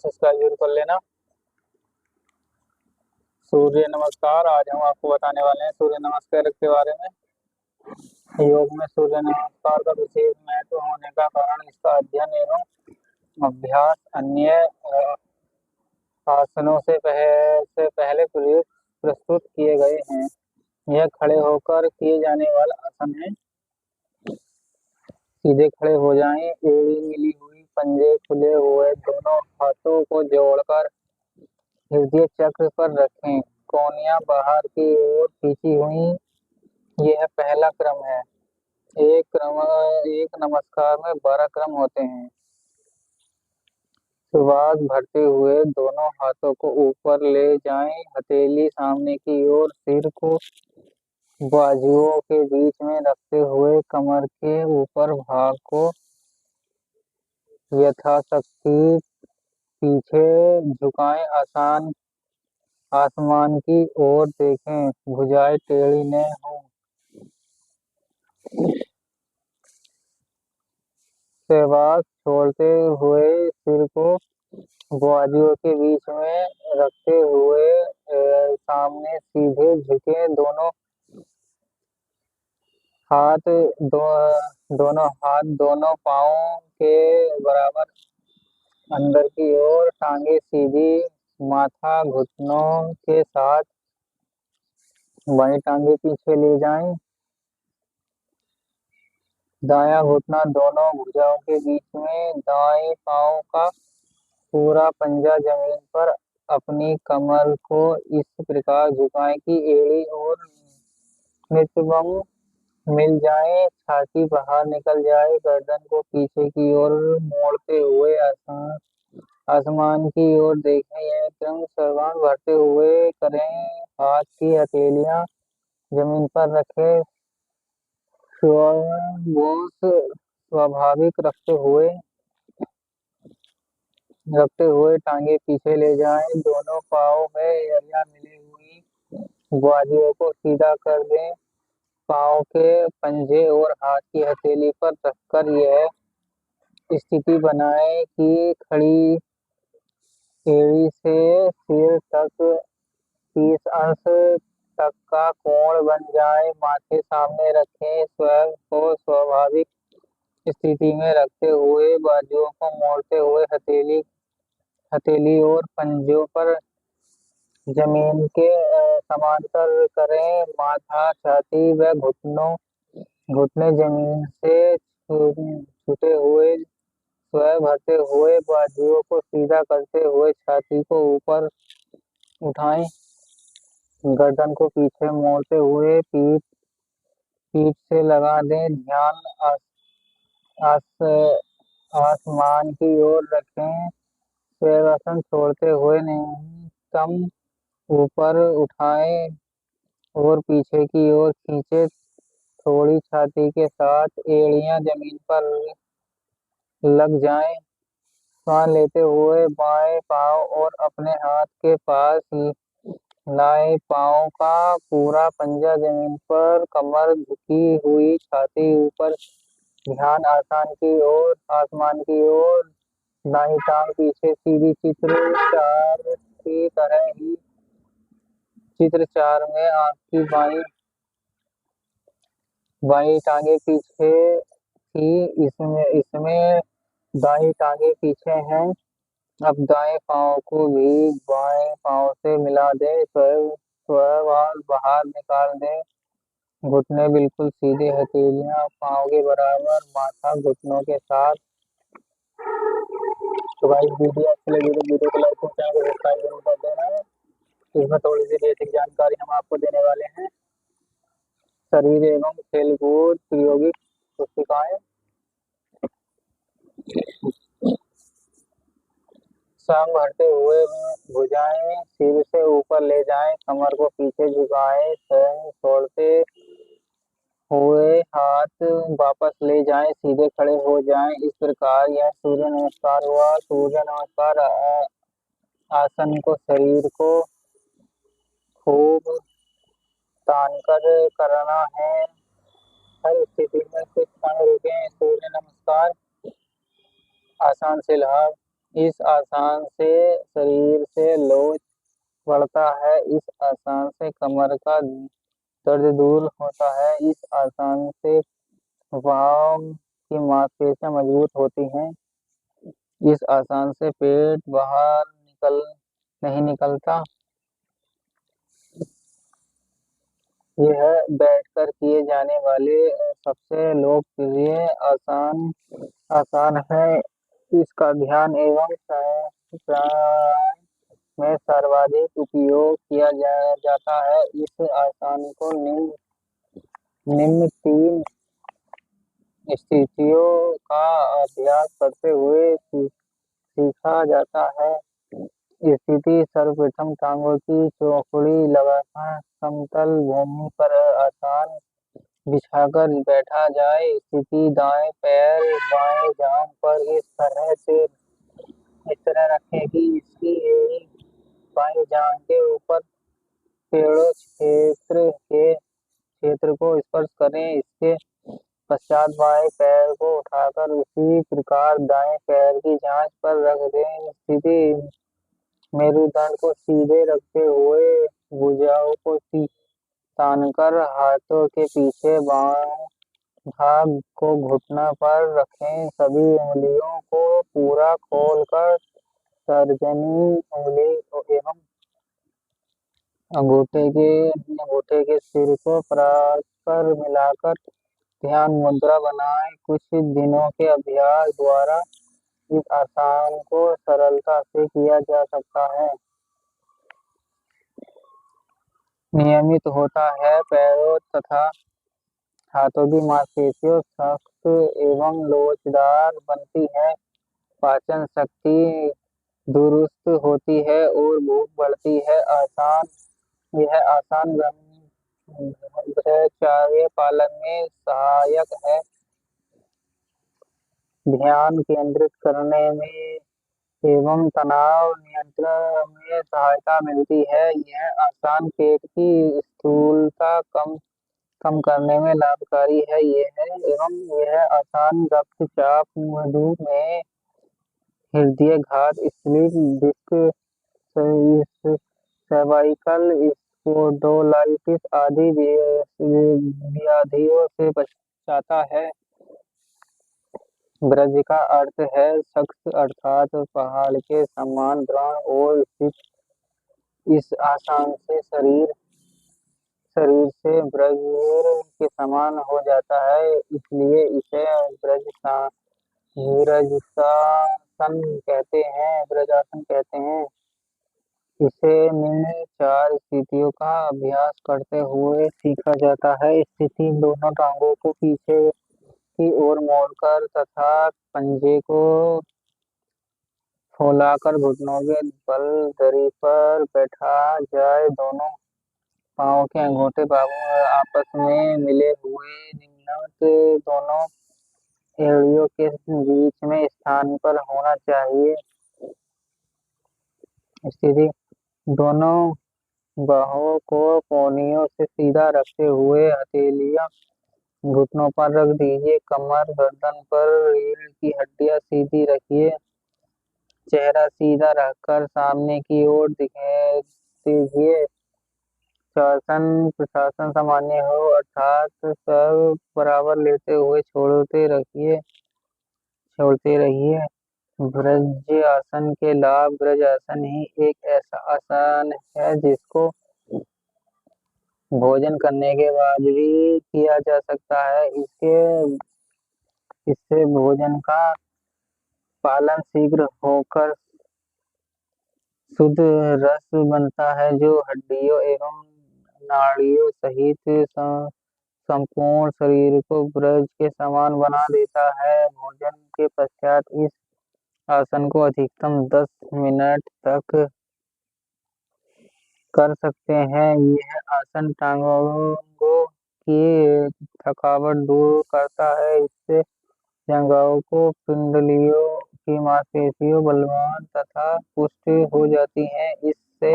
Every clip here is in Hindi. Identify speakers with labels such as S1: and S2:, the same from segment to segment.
S1: सब्सक्राइब जरूर कर लेना। सूर्य नमस्कार। आज हम आपको बताने वाले हैं सूर्य नमस्कार के बारे में। योग में सूर्य नमस्कार का विशेष महत्व होने का कारण इसका अध्ययन एवं अभ्यास अन्य आसनों से पहले प्रस्तुत किए गए हैं। यह खड़े होकर किए जाने वाला आसन है। सीधे खड़े हो जाएं, एड़ी मिली हुई, पंजे खुले हुए, दोनों हाथों को जोड़कर हृदय चक्र पर रखें, कोहनियां बाहर की ओर खींची हुई। यह पहला क्रम है। एक नमस्कार में 12 क्रम होते हैं। श्वास भरते हुए दोनों हाथों को ऊपर ले जाएं, हथेली सामने की ओर, सिर को बाजुओं के बीच में रखते हुए कमर के ऊपर भाग को यथाशक्ति पीछे झुकाएं। आसमान की ओर देखें, भुजाएं टेढ़ी न हो। श्वास छोड़ते हुए सिर को बाजुओं के बीच में रखते हुए सामने सीधे झुके। दो, दोनों हाथ दोनों पाँवों के बराबर अंदर की ओर, टांगे सीधी, माथा घुटनों के साथ, बाएं टांगे पीछे ले जाएं। दायां घुटना दोनों भुजाओं के बीच में, दाएं पांव का पूरा पंजा जमीन पर। अपनी कमर को इस प्रकार झुकाएं कि एड़ी और नितंब मिल जाए, छाती बाहर निकल जाए। गर्दन को पीछे की ओर मोड़ते हुए आसमान की ओर देखें। यह क्रम श्वास भरते हुए करें। हाथ की हथेलियां जमीन पर रखें। श्वास स्वाभाविक रखते हुए टांगे पीछे ले जाएं। दोनों पाँव में एड़ियां मिली हुई, बाजुओं को सीधा कर दें। पाँव के पंजे और हाथ की हथेली पर रखकर यह स्थिति बनाएं कि खड़ी एड़ी से सिर तक 30 अंश तक का कोण बन जाए। माथे सामने रखें। स्वयं को स्वाभाविक स्थिति में रखते हुए बाजुओं को मोड़ते हुए हथेली और पंजों पर जमीन के समांतर करें। माथा, छाती व घुटने जमीन से छूटे हुए, स्वयं भरते हुए, बाजुओं को सीधा करते हुए छाती को ऊपर उठाएं। गर्दन को पीछे मोड़ते हुए पीठ से लगा दें। ध्यान आसमान की ओर रखें। शवासन छोड़ते हुए न्यूनतम ऊपर उठाएं और पीछे की ओर खींचे, थोड़ी छाती के साथ एड़ियां जमीन पर लग जाएं। सांस लेते हुए बाएं पांव और अपने हाथ के पास लाएं। पांव का पूरा पंजा जमीन पर, कमर झुकी हुई, छाती ऊपर। ध्यान आसमान की ओर। दाहिनी टांग पीछे सीधी। चित्र 4 की तरह ही चित्र 4 में आपकी बाई टांगे पीछे थी, इसमें दाई टांगे पीछे हैं। अब दाएं पांव को भी बाएं पांव से मिला दें। स्वयं बाहर निकाल दें। घुटने बिल्कुल सीधे, हथेलियां पांव के बराबर, माथा घुटनों के साथ। तो भाई वीडियो अच्छी लगी तो वीडियो को लाइक और चैनल को सब्सक्राइब जरूर कर देना। इसमें थोड़ी सी बेसिक जानकारी हम आपको देने वाले हैं। शरीर एवं खेलकूद प्रायोगिक पुस्तिकाएं। सांस भरते हुए भुजाएं सिर से ऊपर ले जाएं, कमर को पीछे झुकाएं। स्वयं छोड़ते हुए हाथ वापस ले जाएं, सीधे खड़े हो जाएं। इस प्रकार यह सूर्य नमस्कार हुआ। सूर्य नमस्कार आसन को शरीर को खूब तानकर करना है। हर स्थिति में कुछ क्षण रुकें। सूर्य नमस्कार आसान से लाभ। इस आसन से शरीर से लोच बढ़ता है। इस आसन से कमर का दर्द दूर होता है। इस आसन से वाम की मांसपेशियां मजबूत होती हैं। इस आसन से पेट बाहर नहीं निकलता। यह बैठकर किए जाने वाले सबसे लोकप्रिय आसान आसान है। इसका ध्यान एवं प्राणायाम में सर्वाधिक उपयोग किया जाता है। इस आसन को निम्न तीन स्थितियों का अभ्यास करते हुए सीखा जाता है। स्थिति सर्वप्रथम टांगों की चौकड़ी लगाकर समतल भूमि पर आसान बिछाकर बैठा जाए। स्थिति दाएं पैर बाएं जांघ पर इस तरह रखें कि इसकी एड़ी बाएं जांघ के ऊपर पेड़ों क्षेत्र को स्पर्श करें। इसके पश्चात बाएं पैर को उठाकर उसी प्रकार दाएं पैर की जांघ पर रख दें। स्थिति मेरुदंड को सीधे रखते हुए भुजाओं को तानकर हाथों के पीछे बाएं भाग को घुटना पर रखें। सभी उंगलियों को पूरा खोलकर तर्जनी उंगली एवं अंगूठे के सिर को परस्पर मिलाकर ध्यान मुद्रा बनाएं। कुछ दिनों के अभ्यास द्वारा इस आसन को सरलता से किया जा सकता है। नियमित होता है। पैरों तथा हाथों की मांसपेशियां सख्त एवं लोचदार बनती है। पाचन शक्ति दुरुस्त होती है और भूख बढ़ती है। यह आसान ब्रह्मचर्य पालन में सहायक है। ध्यान केंद्रित करने में एवं तनाव नियंत्रण में सहायता मिलती है। यह आसान पेट की स्थूलता कम करने में लाभकारी है। यह आसान रक्तचाप मधुमेह हृदय घात स्लीप डिस्क सर्वाइकल स्पॉन्डिलोलाइटिस आदि व्याधियों से बचाता है। ब्रज का अर्थ है सख्त अर्थात पहाड़ के समान दृढ़ और स्थित। इस आसन से शरीर से ब्रज के समान हो जाता है। इसलिए इसे ब्रजासन कहते हैं। इसे निम्न चार स्थितियों का अभ्यास करते हुए सीखा जाता है। स्थिति दोनों टांगों को पीछे की ओर मोड़कर तथा पंजे को फुलाकर घुटनों के बल दरी पर बैठा जाए। दोनों पांव के अंगूठे आपस में मिले हुए निम्नवत दोनों एड़ियों के बीच में स्थान पर होना चाहिए। स्थिति दोनों बाहों को कोहनियों से सीधा रखते हुए हथेलियां घुटनों पर रख दीजिए। कमर गर्दन पर रीढ़ की हड्डियां सीधी रखिए। चेहरा सीधा रखकर सामने की ओर दीजिए। शासन प्रशासन सामान्य हो अर्थात सब बराबर लेते हुए छोड़ते रहिए। ब्रज आसन के लाभ। ब्रज आसन ही एक ऐसा आसन है जिसको भोजन करने के बाद भी किया जा सकता है। इससे भोजन का पालन शीघ्र होकर शुद्ध रस बनता है जो हड्डियों एवं नाड़ियों सहित संपूर्ण शरीर को ब्रज के समान बना देता है। भोजन के पश्चात इस आसन को अधिकतम 10 मिनट तक कर सकते हैं। यह आसन टांगों की थकावट दूर करता है। इससे जंघों को पिंडलियों की मांसपेशियां बलवान तथा पुष्ट हो जाती हैं। इससे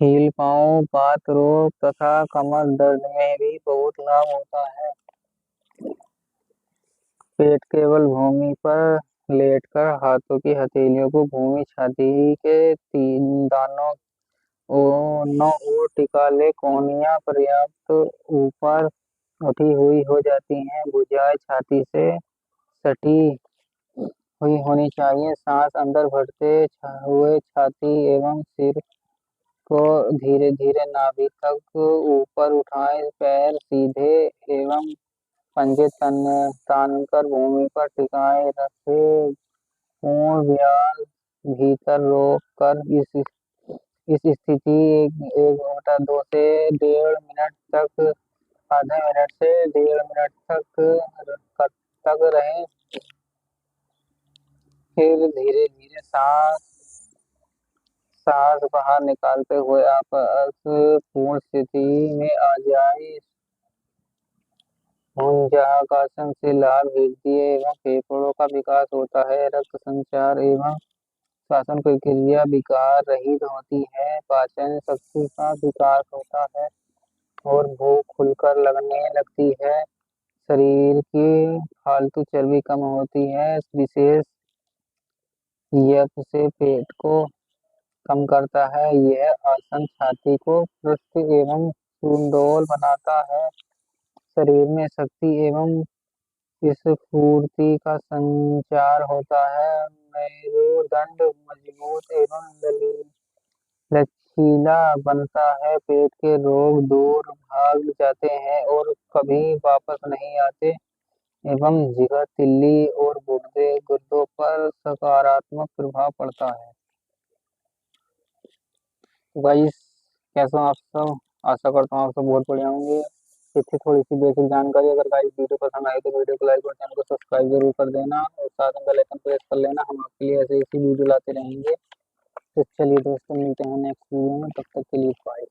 S1: हील पांव बात रोग तथा कमर दर्द में भी बहुत लाभ होता है। पेट केवल भूमि पर लेटकर हाथों की हथेलियों को भूमि छाती के तीन दानों नौ ओर टिका ले। कोहनियाँ पर्याप्त ऊपर उठी हुई हो जाती हैं। भुजाएं छाती से सटी हुई होनी चाहिए। सांस अंदर भरते हुए छाती एवं सिर को धीरे धीरे नाभि तक ऊपर उठाएं। पैर सीधे एवं पंजे तानकर भूमि पर टिकाए रखे। पूर्ण व्यास भीतर रोक कर इस स्थिति 1 घंटा 2 से 1.5 मिनट तक, आधे मिनट से 1.5 मिनट तक रहें। फिर धीरे धीरे सांस बाहर निकालते हुए आप पूर्ण स्थिति में आ जाए। भुजंगासन से लाभ हृदय एवं फेफड़ों का विकास होता है। रक्त संचार एवं श्वसन प्रक्रिया विकार रहित होती है। पाचन शक्ति का विकास होता है और भूख खुलकर लगने लगती है। शरीर की फालतू चर्बी कम होती है। विशेष यज्ञ से पेट को कम करता है। यह आसन छाती को पृष्ठ एवं सुडौल बनाता है। शरीर में शक्ति एवं स्फूर्ति का संचार होता है। मेरुदंड मजबूत एवं लचीला बनता है। पेट के रोग दूर भाग जाते हैं और कभी वापस नहीं आते एवं जिगर, तिल्ली और गुर्दों पर सकारात्मक प्रभाव पड़ता है। गाइस, कैसे हो आप सब? आशा करता हूँ आप सब बहुत बढ़िया होंगे। इससे थोड़ी सी बेसिक जानकारी। अगर गाइस वीडियो पसंद आए तो वीडियो को लाइक और चैनल को सब्सक्राइब जरूर कर देना और साथ में बेल आइकन प्रेस कर लेना। हम आपके लिए ऐसे ऐसी वीडियो लाते रहेंगे। तो चलिए दोस्तों, मिलते हैं नेक्स्ट वीडियो में। तब तक के लिए बाय।